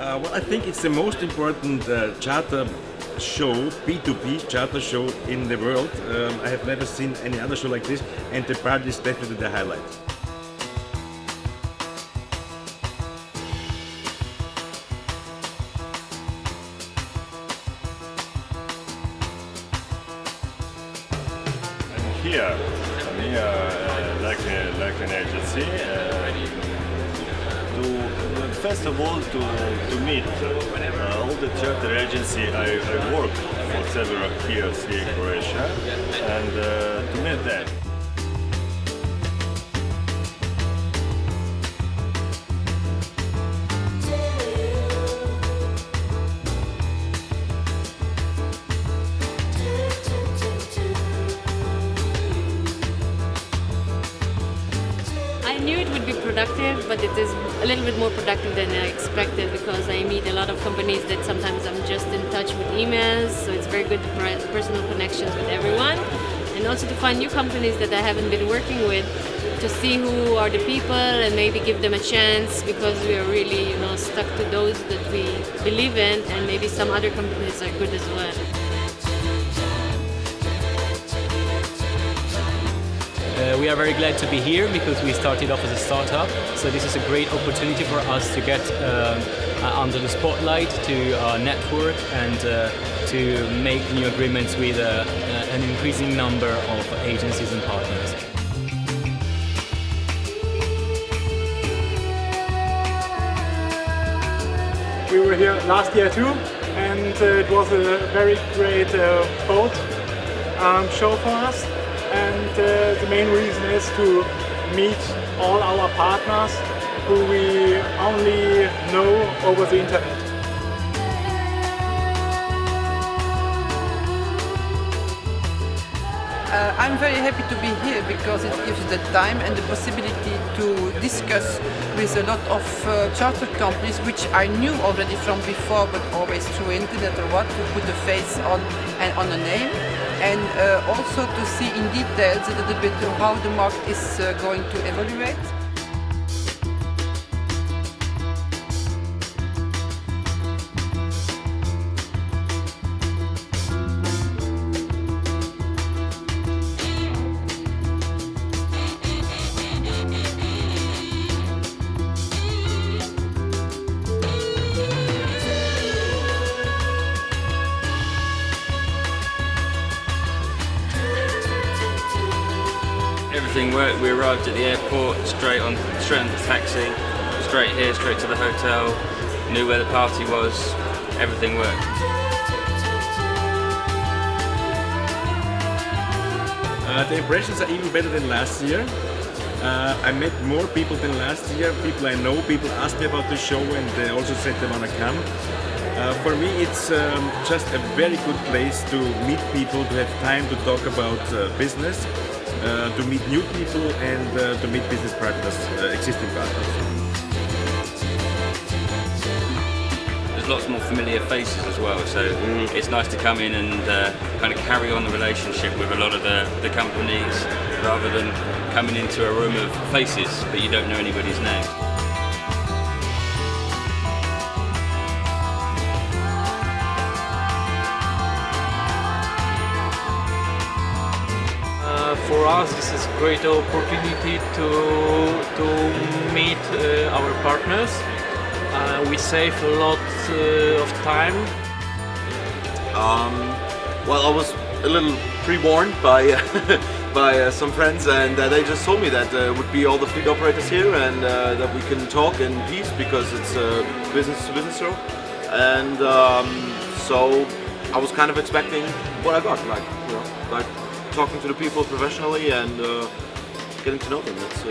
Well, I think it's the most important charter show, B2B charter show in the world. I have never seen any other show like this, and the party is definitely the highlight. I'm here like an agency. First of all, to meet all the charter agency I worked for several years here in Croatia, and to meet them. I knew it would be productive, but it is a little bit more productive than I expected because I meet a lot of companies that sometimes I'm just in touch with emails, so it's very good to personal connections with everyone, and also to find new companies that I haven't been working with, to see who are the people and maybe give them a chance, because we are really, stuck to those that we believe in, and maybe some other companies are good as well. We are very glad to be here because we started off as a startup, so this is a great opportunity for us to get under the spotlight, to network and to make new agreements with an increasing number of agencies and partners. We were here last year too, and it was a very great boat show for us. And the main reason is to meet all our partners who we only know over the internet. I'm very happy to be here because it gives the time and the possibility to discuss with a lot of charter companies which I knew already from before, but always through internet or what, to put a face on and on a name, and also to see in details a little bit how the market is going to evaluate. Everything worked. We arrived at the airport, straight on the taxi, straight here, straight to the hotel, knew where the party was, everything worked. The impressions are even better than last year. I met more people than last year, people I know, people asked me about the show and they also said they want to come. For me it's just a very good place to meet people, to have time to talk about business, to meet new people and to meet business partners, existing partners. There's lots more familiar faces as well, so it's nice to come in and kind of carry on the relationship with a lot of the companies, rather than coming into a room of faces but you don't know anybody's name. For us, this is a great opportunity to meet our partners. We save a lot of time. Well, I was a little pre-warned by by some friends, and they just told me that would be all the fleet operators here, and that we can talk in peace because it's a business-to-business show. And so I was kind of expecting what I got, like talking to the people professionally and getting to know them. That's